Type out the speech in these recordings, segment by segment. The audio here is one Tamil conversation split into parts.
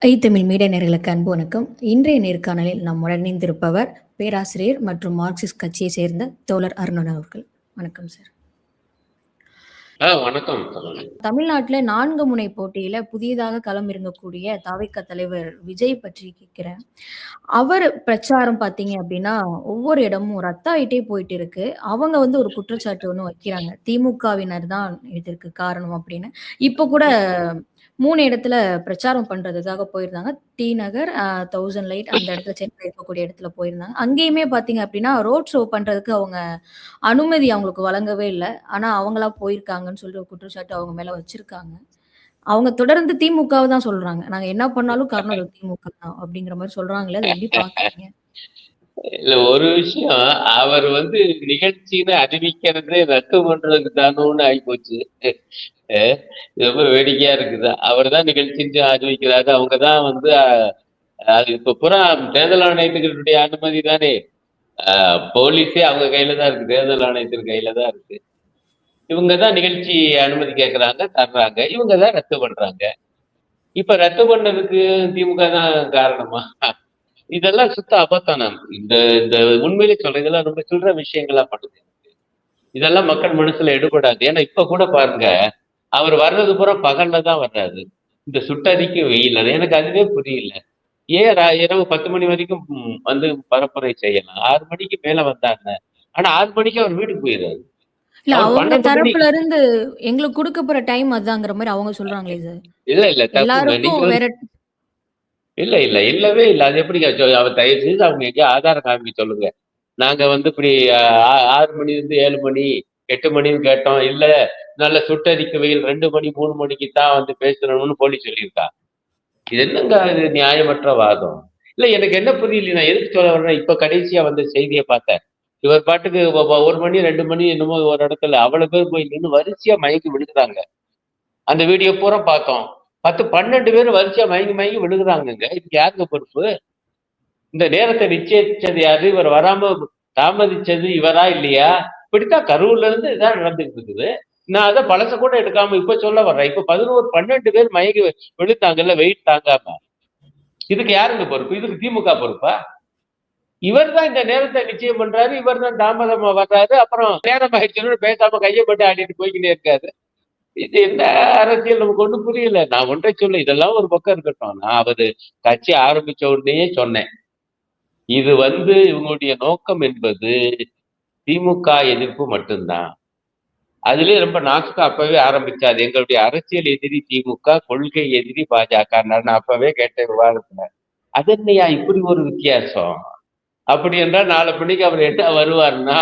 தமிழ் மீடியா நேயர்களுக்கு அன்பு வணக்கம். இன்றைய நேர்காணலில் நம்முடன் இணைந்திருப்பவர் பேராசிரியர் மற்றும் மார்க்சிஸ்ட் கட்சியை சேர்ந்த தோழர் அருணன் அவர்கள். வணக்கம் சார். வணக்கம். சொல்லுங்க. தமிழ்நாட்டுல 4 முனை போட்டியில புதியதாக களம் இறங்கக்கூடிய தாவேகா தலைவர் விஜய் பற்றி கேட்கிறேன். அவர் பிரச்சாரம் பார்த்தீங்க அப்படின்னா, ஒவ்வொரு இடமும் ரத்த ஆயிட்டே போயிட்டு இருக்கு. அவங்க ஒரு குற்றச்சாட்டு ஒண்ணு வைக்கிறாங்க. திமுகவினர் தான் இதற்கு காரணம் அப்படின்னு. இப்போ கூட 3 இடத்துல பிரச்சாரம் பண்றதுக்காக போயிருந்தாங்க. டி நகர், 1000 லைட் அந்த இடத்துல சென்னையில இருக்கக்கூடிய இடத்துல போயிருந்தாங்க. அங்கேயுமே பார்த்தீங்க அப்படின்னா, ரோட் ஷோ பண்றதுக்கு அவங்க அனுமதி அவங்களுக்கு வழங்கவே இல்ல. ஆனா அவங்களா போயிருக்காங்கன்னு சொல்லி ஒரு குற்றச்சாட்டு அவங்க மேல வச்சிருக்காங்க. அவங்க தொடர்ந்து திமுகவ தான் சொல்றாங்க. நாங்க என்ன பண்ணாலும் காரணம் அது திமுக தான் அப்படிங்கிற மாரி சொல்றாங்களே, அத எப்படி பார்க்குறீங்க? இல்ல ஒரு விஷயம், அவர் நிகழ்ச்சின்னு அறிவிக்கிறதே ரத்து பண்றதுக்கு தானோன்னு ஆயிப்போச்சு. அ ரொம்ப வேடிக்கையா இருக்குது. அவர் தான் நிகழ்ச்சின்னு அறிவிக்கிறாரு. அவங்க தான் அது இப்ப பூரா தேர்தல் ஆணையத்துடைய அனுமதி தானே. போலீஸே அவங்க கையில தான் இருக்கு. தேர்தல் ஆணையத்தின் கையில தான் இருக்கு. இவங்க தான் நிகழ்ச்சி அனுமதி கேட்கறாங்க, தர்றாங்க. இவங்க தான் ரத்து பண்றாங்க. இப்ப ரத்து பண்ணதுக்கு திமுக தான் காரணமா? இதெல்லாம் சுத்த அபத்தம். இந்த இந்த உண்மையிலே சொல்றேன். இதெல்லாம் ரொம்ப சில்லற விஷயங்களா பண்ணுது. இதெல்லாம் மக்கள் மனசுல எடுபடாது. ஏன்னா இப்ப கூட பாருங்க, அவர் வர்றது பூரா பகல்ல தான் வர்றாரு. இந்த சுட்டெரிக்கும் வெயில். அது எனக்கு அதுவே புரியல. ஏன் இரவு 10 மணி வரைக்கும் பரப்புரை செய்யலாம். 6 மணிக்கு மேல வந்தாங்க. ஆனா 6 மணிக்கு அவர் வீட்டுக்கு போயிடுறாரு. இல்ல அவர் அவங்க 12 மணி தரப்புல இருந்து எங்களுக்கு குடுக்கப்போற டைம் அதாங்கிற மாரி அவங்க சொல்றாங்களே சார். இல்ல தப்புங்க. எல்லாருக்கும் நீங்க வேற இல்லவே இல்ல. அது எப்படிங்க அவர் தயவு செய்து அவங்க எங்கேயோ ஆதாரம் காமிக்க சொல்லுங்க. நாங்க இப்படி 6 மணிலேருந்து 7 மணி, 8 மணின்னு கேட்டோம். இல்ல நல்ல சுட்டெரிக்க வெயில் 2 மணி, 3 மணிக்கு தான் பேசணும்னு போலீஸ் சொல்லியிருக்கா. இது என்னங்க இது நியாயமற்ற வாதம். இல்ல எனக்கு என்ன புரியல, நான் எதுக்கு சொல்ல வர்றேன், இப்ப கடைசியா வந்த செய்திய பார்த்தேன். இவர் பாட்டுக்கு 1 மணி, 2 மணி என்னமோ ஒரு இடத்துல அவ்வளவு பேர் போய் நின்னு வரிசையா மயங்கி விழுகுறாங்க. அந்த வீடியோ பூரா பார்த்தோம். 10, 12 பேர் வரிசையா மயங்கி மயங்கி விழுகுறாங்கங்க. இதுக்கு யாருங்க பொறுப்பு? இந்த நேரத்தை நிச்சயிச்சது யாரு? இவர் வராம தாமதிச்சது இவரா இல்லையா? இப்படித்தான் கரூர்ல இருந்து இதான் நடந்துட்டு இருக்குது. நான் அத பழச கூட எடுக்காம இப்ப சொல்ல வர்றேன். இப்ப 11, 12 பேர் மயங்கி விழுந்தாங்கல்ல வெயிட் தாங்காம. இதுக்கு யாருங்க பொறுப்பு? இதுக்கு திமுக பொறுப்பா? இவர் தான் இந்த நேரத்தை நிச்சயம் பண்றாரு. இவர் தான் தாமதமா வர்றாரு. அப்புறம் நேரம் ஆயிடுச்சுன்னு பேசாம கைய போட்டு ஆடிட்டு போய்க்கிட்டே இருக்காரு. இது என்ன அரசியல் நமக்கு ஒண்ணும் புரியல. நான் ஒன்றை சொல்ல, இதெல்லாம் ஒரு பக்கம் இருக்கட்டும். நான் கட்சி ஆரம்பிச்ச உடனேயே சொன்னேன். இது இவங்களுடைய நோக்கம் என்பது திமுக எதிர்ப்பு மட்டும்தான். அதிலே ரொம்ப நாசுக்கா அப்பவே ஆரம்பிச்சாரு. எங்களுடைய அரசியல் எதிரி திமுக, கொள்கை எதிரி பாஜக. நான் அப்பவே கேட்ட விவாதத்துல. அது என்னையா இப்படி ஒரு வித்தியாசம்? அப்படி என்றால் 4 மணிக்கு அவர் என்ன வருவார்னா,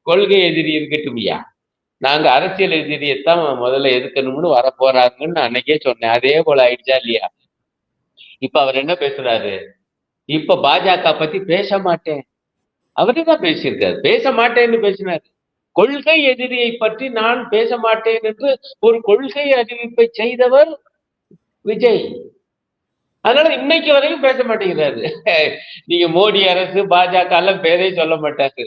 கொள்கை எதிரி இருக்கட்டும்யா. நாங்க அரசியல் எதிரியத்தான் முதல்ல எதுக்கணும்னு வரப்போறாங்கன்னு அன்னைக்கே சொன்னேன். அதே போல ஆயிடுச்சா இல்லையா? இப்ப அவர் என்ன பேசுறாரு? இப்ப பாஜக பத்தி பேச மாட்டேன். அவரே தான் பேசியிருக்காரு. பேச மாட்டேன்னு பேசினார். கொள்கை எதிரியை பற்றி நான் பேச மாட்டேன் என்று ஒரு கொள்கை அறிவிப்பை செய்தவர் விஜய். அதனால இன்னைக்கு வரையும் பேச மாட்டேங்கிறாரு. நீங்க மோடி அரசு, பாஜக எல்லாம் பேரே சொல்ல மாட்டாரு.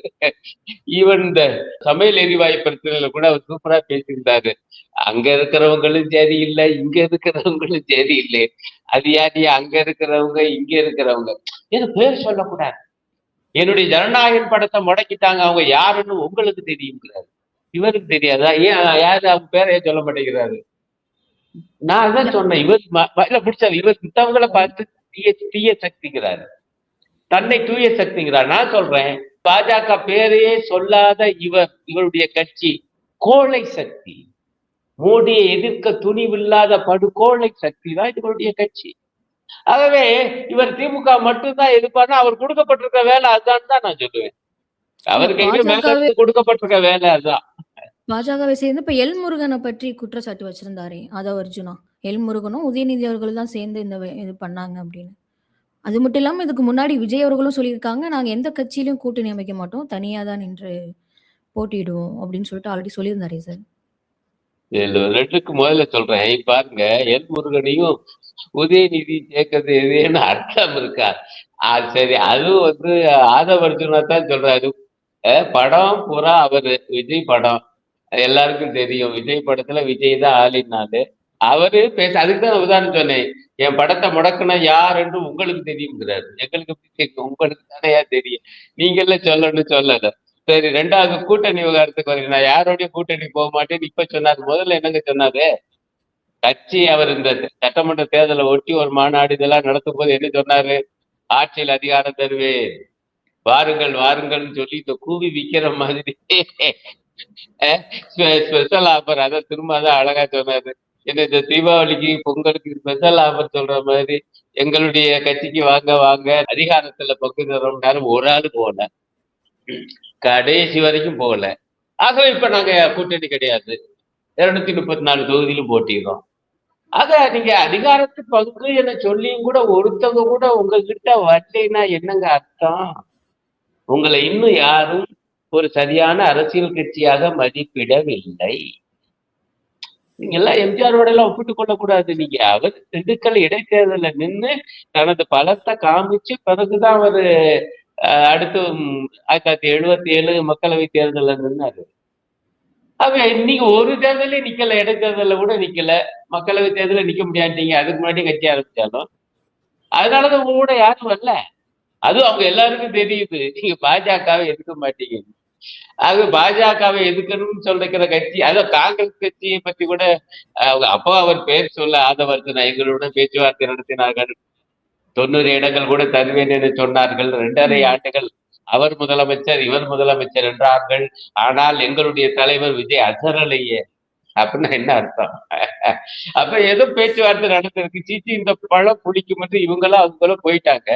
ஈவன் இந்த சமையல் எரிவாயு பிரச்சனையில கூட அவர் சூப்பரா பேசியிருந்தாரு. அங்க இருக்கிறவங்களும் சரியில்லை, இங்க இருக்கிறவங்களும் சரியில்லை. அது யாரு அங்க இருக்கிறவங்க, இங்க இருக்கிறவங்க. ஏன்னா பேர் சொல்லக்கூடாது. என்னுடைய ஜனநாயகன் படத்தை முடக்கிட்டாங்க. அவங்க யாருன்னு உங்களுக்கு தெரியுங்கிறாரு. இவருக்கு தெரியாதா? ஏன் யாரு அவங்க பேரையே சொல்ல மாட்டேங்கிறாரு? நான் அதான் சொன்னேன். இவர் பிடிச்சாரு. இவர் மித்தவங்களை பார்த்து தீய சக்திங்கிறாரு. தன்னை தூய சக்திங்கிறார். நான் சொல்றேன், பாஜக பேரையே சொல்லாத இவருடைய கட்சி கோழை சக்தி. மோடியை எதிர்க்க துணிவில்லாத படுகோழை சக்தி தான் இவருடைய கட்சி. ஆகவே இவர் திமுக மட்டும்தான் எதிர்ப்பார்னா அவர் கொடுக்கப்பட்டிருக்க வேலை அதுதான் தான் நான் சொல்லுவேன். அவருக்கு எங்க மேல இருந்து கொடுக்கப்பட்டிருக்க வேலை அதுதான். பாஜகவை சேர்ந்து இப்ப எல் முருகனை பற்றி குற்றச்சாட்டு வச்சிருந்தாரே ஆதவ் அர்ஜுனா. எல் முருகனும் உதயநிதி அவர்கள் தான் சேர்ந்து இந்த இது பண்ணாங்க அப்படின்னு. அது மட்டும் இல்லாம இதுக்கு முன்னாடி விஜய் அவர்களும் சொல்லியிருக்காங்க, நாங்க எந்த கட்சியிலும் கூட்டணி அமைக்க மாட்டோம். தனியா தான் நின்று போட்டியிடுவோம் அப்படின்னு சொல்லிட்டு ஆல்ரெடி சொல்லியிருந்தாரே சார். 2க்கு முதல்ல சொல்றேன். பாருங்க, எல் முருகனையும் உதயநிதி சேர்க்கறது எதுன்னு அர்த்தம் இருக்கா? சரி, அதுவும் ஆதவ அர்ஜுனா தான் சொல்றாரு. படம் பூரா அவரு விஜய் படம். எல்லாருக்கும் தெரியும். விஜய் படத்துல விஜய் தான் ஆளினாரு. அவரு அதுக்கு தான் உதாரணம் சொன்னேன். என் படத்த முடக்குன யார் என்று உங்களுக்கு தெரியும்ங்கிறாரு. எங்களுக்கு எப்படி தெரியும்? உங்களுக்கு தானயா தெரியும். நீங்கள்ல சொல்லணும்னு சொல்லல. சரி 2வது கூட்டணி விவகாரத்துக்கு வரேன். நான் யாரோடயும் கூட்டணி மாட்டேன்னு இப்ப சொன்னாரு. முதல்ல என்னங்க சொன்னாரு? கட்சி அவர் இந்த சட்டமன்ற தேர்தலை ஒட்டி ஒரு மாநாடு இதெல்லாம் நடத்தும்போது என்ன சொன்னாரு? ஆட்சியில் அதிகாரம் தருவேன். வாருங்கள் வாருங்கள்னு சொல்லி இந்த கூவி விக்கிற மாதிரி ஸ்பெஷல் ஆஃபர் அதான் திரும்ப அதான் அழகா சொன்னாரு. என்ன இந்த தீபாவளிக்கு பொங்கலுக்கு ஸ்பெஷல் ஆஃபர் சொல்ற மாதிரி எங்களுடைய கட்சிக்கு வாங்க வாங்க அதிகாரத்துல பங்கு தரோம்னாரு ஒரு ஆளு போகல. கடைசி வரைக்கும் போகல. ஆகவே இப்ப நாங்க கூட்டணி கிடையாது. 234 தொகுதியிலும் போட்டியிடுறோம். ஆக நீங்க அதிகாரத்து பங்கு என சொல்லியும் கூட ஒருத்தவங்க கூட உங்ககிட்ட வரலைன்னா என்னங்க அர்த்தம்? உங்களை இன்னும் யாரும் ஒரு சரியான அரசியல் கட்சியாக மதிப்பிடவில்லை. நீங்க எல்லாம் எம்ஜிஆரோட எல்லாம் ஒப்பிட்டுக் கொள்ளக்கூடாது. நீங்க அவர் திண்டுக்கல் இடைத்தேர்தல்ல நின்னு தனது பலத்தை காமிச்சு பிறகுதான் அவரு அடுத்து 1977 மக்களவை தேர்தல்ல நின்னாரு. அவ இன்னைக்கு ஒரு தேர்தலே நிக்கல, இடைத்தேர்தல்ல கூட நிக்கல, மக்களவை தேர்தல நிக்க முடியாட்டீங்க. அதுக்கு முன்னாடி கட்சி ஆரம்பிச்சாலும் அதனாலதான் உங்க கூட யாரும் வரல. அதுவும் அவங்க எல்லாருக்கும் தெரியுது நீங்க பாஜகவை எதுக்க மாட்டீங்க. அது பாஜகவை எதுக்கணும்னு சொல்லிக்கிற கட்சி அதான் காங்கிரஸ் கட்சியை பத்தி கூட அப்போ அவர் பேர் சொல்ல ஆதவர்த்தனா எங்களுடன் பேச்சுவார்த்தை நடத்தினார்கள். 90 இடங்கள் கூட தருவேன் என்று சொன்னார்கள். 2.5 ஆண்டுகள் அவர் முதலமைச்சர் இவர் முதலமைச்சர் என்றார்கள். ஆனால் எங்களுடைய தலைவர் விஜய் அசரலையே அப்படின்னா என்ன அர்த்தம்? அப்ப ஏதோ பேச்சுவார்த்தை நடந்திருக்கு. சீச்சி இந்த பழம் பிடிக்கும் என்று இவங்களும் அவங்களும் போயிட்டாங்க.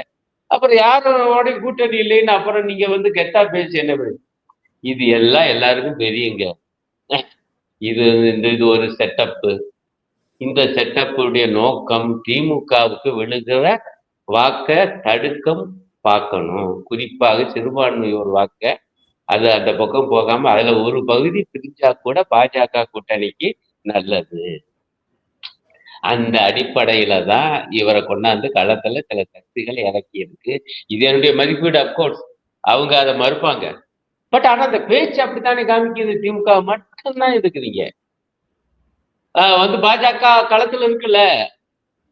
அப்புறம் யாரோட கூட்டணி இல்லைன்னு அப்புறம் நீங்க வந்து கெத்தா பேசி என்ன இது எல்லாம் எல்லாருக்கும் தெரியுங்க. இது இது ஒரு செட்டப். இந்த செட்டப்புடைய நோக்கம் திமுகவுக்கு விழுகிற வாக்க தடுக்கம் பார்க்கணும். குறிப்பாக சிறுபான்மையோர் வாக்க அது அந்த பக்கம் போகாம அதுல ஒரு பகுதி பிரிஞ்சா கூட பாஜக கூட்டணிக்கு நல்லது. அந்த அடிப்படையில தான் இவரை கொண்டாந்து களத்துல சில சக்திகள் இறக்கி இருக்கு. இது என்னுடைய மதிப்பீடு. அப்கோர்ஸ் அவங்க அதை மறுப்பாங்க. பட் ஆனா அந்த பேச்சு அப்படித்தானே காமிக்குது. திமுக மட்டும்தான் எதுக்குறீங்க. வந்து பாஜக களத்துல இருக்குல்ல.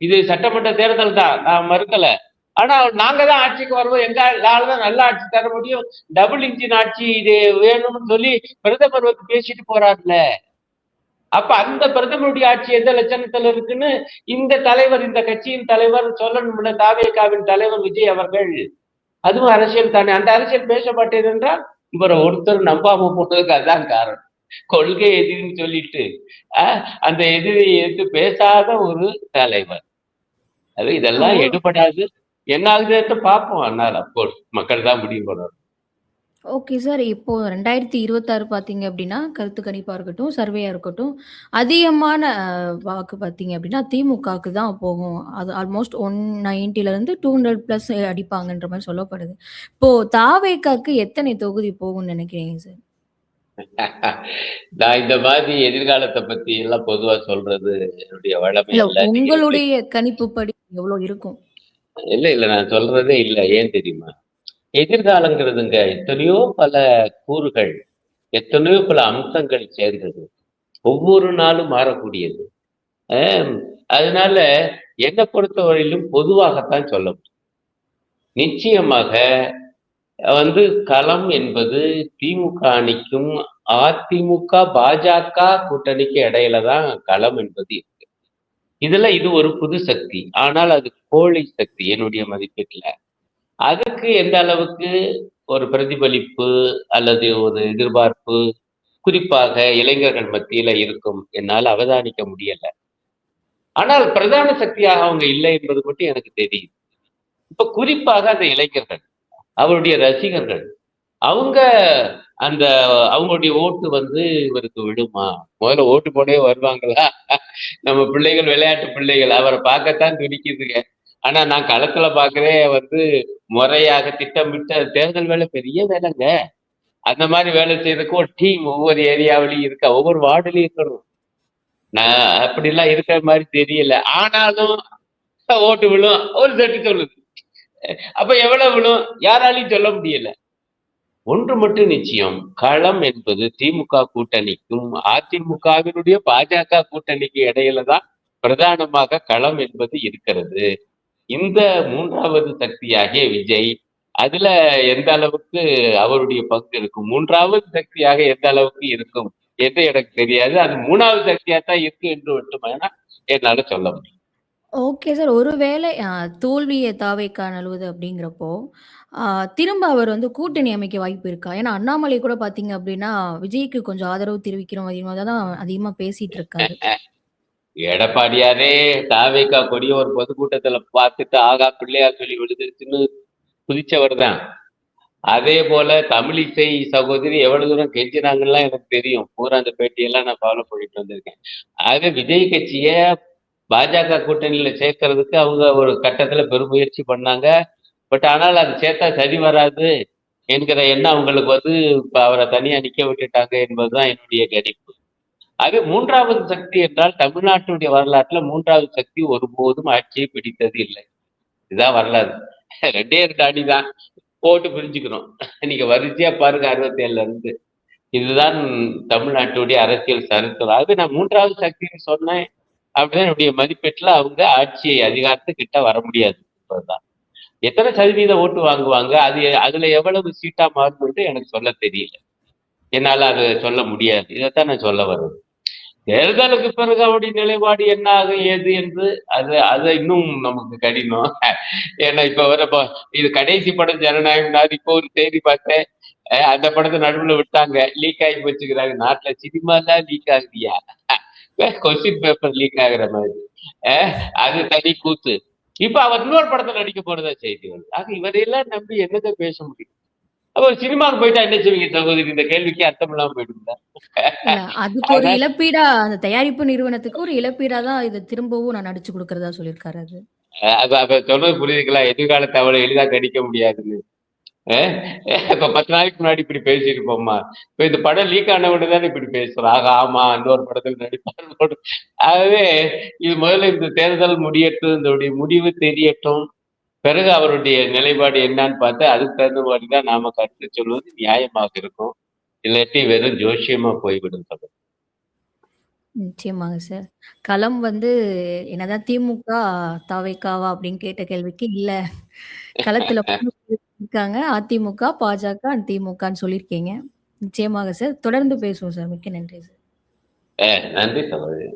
இது சட்டமன்ற தேர்தல் தான், நான் மறுக்கல. ஆனா நாங்க தான் ஆட்சிக்கு வருவோம், எங்களாலதான் நல்ல ஆட்சி தர முடியும், டபுள் இன்ஜின் ஆட்சி இது வேணும்னு சொல்லி பிரதமர் வந்து பேசிட்டு போறாருல. அப்ப அந்த பிரதமருடைய ஆட்சி எந்த லட்சணத்துல இருக்குன்னு இந்த தலைவர், இந்த கட்சியின் தலைவர் சொல்லணும்ல. தாவேகாவின் தலைவர் விஜய் அவர்கள். அதுவும் அரசியல் தானே. அந்த அரசியல் பேச மாட்டேன் என்றால் இவரை ஒருத்தர் நம்பாம போனதுக்கு அதான் காரணம். கொள்கை எதிரின்னு சொல்லிட்டு அந்த எதிரியை எடுத்து பேசாத ஒரு தலைவர். அது இதெல்லாம் எடுபடாது. என்ன ஆகுதுன்னு பார்ப்போம். அதனால அப்கோர்ஸ் மக்கள் தான் முடிவு பண்ணணும். Okay sir. இப்போ 2026 பார்த்தீங்க அப்டின்னா, கருத்து கணிப்பா இருக்கட்டும், சர்வேயா இருக்கட்டும், அதிகமான வாக்கு பார்த்தீங்க அப்டின்னா, திமுகவுக்கு தான் போகும். அது ஆல்மோஸ்ட் 190லேருந்து 200 பிளஸ் அடிப்பாங்கன்ற மாரி சொல்லப்படுது. இப்போ தாவேகாக்கு எத்தனை தொகுதி போகும்னு நெனைக்கிறீங்க சார்? நான் இந்த மாதிரி எதிர்காலத்தை பத்தி எல்லாம் பொதுவா சொல்றது என்னுடைய வழமை இல்ல அல்ல. உங்களுடைய கணிப்புப்படி எவ்வளோ இருக்கும்? இல்ல நான் சொல்றதே இல்ல. ஏன் தெரியுமா? எதிர்காலங்கிறதுங்க எத்தனையோ பல கூறுகள், எத்தனையோ பல அம்சங்கள் சேர்ந்தது. ஒவ்வொரு நாளும் மாறக்கூடியது. அதனால என்ன பொறுத்தவரையிலும் பொதுவாகத்தான் சொல்ல முடியும். நிச்சயமாக வந்து களம் என்பது திமுக அணிக்கும் அதிமுக பாஜக கூட்டணிக்கு இடையில தான் களம் என்பது இருக்கு. இதுல இது ஒரு புது சக்தி. ஆனால் அது கோழை சக்தி என்னுடைய மதிப்பீட்டுல. அதுக்கு எந்த அளவுக்கு ஒரு பிரதிபலிப்பு அல்லது ஒரு எதிர்பார்ப்பு குறிப்பாக இளைஞர்கள் மத்தியில இருக்கும் என்னால் அவதானிக்க முடியல. ஆனால் பிரதான சக்தியாக அவங்க இல்லை என்பது மட்டும் எனக்கு தெரியுது. இப்ப குறிப்பாக அந்த இளைஞர்கள், அவருடைய ரசிகர்கள், அவங்க அந்த அவங்களுடைய ஓட்டு வந்து இவருக்கு விழுமா? முதல்ல ஓட்டு போடவே வருவாங்களா? நம்ம பிள்ளைகள் விளையாட்டு பிள்ளைகள் அவரை பார்க்கத்தான் துடிக்குதுங்க. ஆனா நான் களத்துல பார்க்கிறேன் வந்து முறையாக திட்டமிட்ட தேர்தல் வேலை பெரிய வேலைங்க. அந்த மாதிரி வேலை செய்யறதுக்கு ஒரு டீம் ஒவ்வொரு ஏரியாவிலையும் இருக்கா, ஒவ்வொரு வார்டுலயும் இருக்கணும். நான் அப்படிலாம் இருக்கிற மாதிரி தெரியல. ஆனாலும் ஓட்டு விழும் ஒரு செட்டு சொல்லுது. அப்ப எவ்வளவு விழும் யாராலையும் சொல்ல முடியல. ஒன்று மட்டும் நிச்சயம், களம் என்பது திமுக கூட்டணிக்கும் அதிமுகவினுடைய பாஜக கூட்டணிக்கு இடையில தான் பிரதானமாக களம் என்பது இருக்கிறது. இந்த 3வது சக்தியாகிய விஜய், அதுல எந்த அளவுக்கு அவருடைய பங்கு இருக்கும்? 3வது சக்தியாக எந்த அளவுக்கு இருக்கும் என்று எனக்கு தெரியாது. அது 3வது சக்தியா தான் இருக்கு என்று மட்டும் என்னால சொல்ல முடியும். Okay sir. ஒருவேளை தோல்விய தாவேக்கா நழுவுது அப்படிங்கிறப்போ, அ திரும்ப அவர் வந்து கூட்டணி அமைக்க வாய்ப்பு இருக்கா? ஏன்னா அண்ணாமலை கூட பார்த்தீங்க அப்படின்னா, விஜய்க்கு கொஞ்சம் ஆதரவு தெரிவிக்கிறோம் அதிகமா தான் அதிகமா பேசிட்டு இருக்காரு. எடப்பாடியாரே தாவேகா கொடிய ஒரு பொதுக்கூட்டத்துல பார்த்துட்டு, ஆகா பிள்ளையார் சொல்லி விழுந்துருச்சுன்னு குதிச்சவர் தான். அதே போல தமிழிசை சகோதரி எவ்வளவு தூரம் கெஞ்சினாங்கலாம் எனக்கு தெரியும். பூரா அந்த பேட்டியெல்லாம் நான் ஃபாலோ பண்ணிட்டு வந்திருக்கேன். ஆக விஜய் கட்சிய பாஜக கூட்டணியில சேர்க்கறதுக்கு அவங்க ஒரு கட்டத்துல பெருமுயற்சி பண்ணாங்க. பட் ஆனால் அது சேர்த்தா சரி வராது என்கிற எண்ணம் அவங்களுக்கு வந்து இப்ப அவர தனியா நிக்க விட்டுட்டாங்க என்பதுதான் என்னுடைய கணிப்பு. ஆக 3வது சக்தி என்றால் தமிழ்நாட்டுடைய வரலாற்றுல 3வது சக்தி ஒருபோதும் ஆட்சியை பிடித்தது இல்லை. இதுதான் வரலாறு. 2டே 2 அணி தான். போட்டு பிரிஞ்சுக்கிறோம். நீங்க வரிசையா பாருங்க 67ல இருந்து. இதுதான் தமிழ்நாட்டுடைய அரசியல் சரித்திரம். ஆக நான் 3வது சக்தின்னு சொன்னேன் அப்படின்னா என்னுடைய மதிப்பீட்டுல அவங்க ஆட்சி அதிகாரத்துக்கிட்ட வர முடியாது என்பதுதான். எத்தனை சதவீத ஓட்டு வாங்குவாங்க? அதுல எவ்வளவு சீட்டா மாறும்ன்ட்டு எனக்கு சொல்ல தெரியல. என்னால அத சொல்ல முடியாது. இதத்தான் நான் சொல்ல வர்றது. தேர்தலுக்கு பிறகு அவருடைய நிலைப்பாடு என்ன ஆகும் ஏது என்று அது இன்னும் நமக்கு கடினம். ஏன்னா இப்ப வர இது கடைசி படம் ஜனநாயகம். நான் இப்போ ஒரு செய்தி பார்த்தேன். அந்த படத்தை நடுவுல விட்டாங்க. லீக் ஆகி போச்சுக்கிறாங்க. நாட்டுல சினிமாலாம் லீக் ஆகுதியா? கொஸ்டின் பேப்பர் லீக் ஆகுற மாதிரி. அது தனி கூத்து. இப்ப அவர் இன்னொரு படத்துல நடிக்க போறதா செய்தி வருது. ஆக இவரையெல்லாம் நம்பி என்னத்தை பேச முடியும்? அப்ப சினிமாவுக்கு போயிட்டா என்ன செய்வீங்க சகோதரி? இந்த கேள்விக்கு அர்த்தம் இல்லாம போயிடுங்களா? இல்ல அதுக்கு ஒரு அதான் இழப்பீடா அந்த தயாரிப்பு நிறுவனத்துக்கு ஒரு இழப்பீடா தான் இத திரும்பவும் நான் நடிச்சு குடுக்கிறதா சொல்லியிருக்காரு அது. அப்ப அப்ப சொன்னது புரியுதுங்களா? எதிர்காலத்தை அவ்வளவு எளிதா கணிக்க முடியாதுன்னு. அஹ் இப்ப 10 நாளைக்கு முன்னாடி இப்படி பேசியிருப்போம்மா. இப்ப இந்த படம் லீக் ஆன உடனே தானே இப்படி பேசுறோம். ஆகா ஆமா இன்னொரு படத்துல நடிப்பார். ஆகவே இது முதல்ல இந்த தேர்தல் முடியட்டும், இதோடைய முடிவு தெரியட்டும். பிறகு அவருடைய நிலைப்பாடு என்னன்னு பார்த்து அதுக்கு தகுந்த மாதிரி தான் நாம கருத்து சொல்வது நியாயமாக இருக்கும். இல்லாட்டி வெறும் ஜோசியமா போய்விடும் சகோதரி. நிச்சயமாங்க சார். களம் வந்து என்னதான் திமுக, தவைக்காவா அப்படின்னு கேட்ட கேள்விக்கு, இல்ல களத்துல 3 பேர் இருக்காங்க. அதிமுக, பாஜக, திமுகன்னு சொல்லியிருக்கீங்க. நிச்சயமாக சார். தொடர்ந்து பேசுவோம் சார். மிக்க நன்றி சார். நன்றி சகோதரி.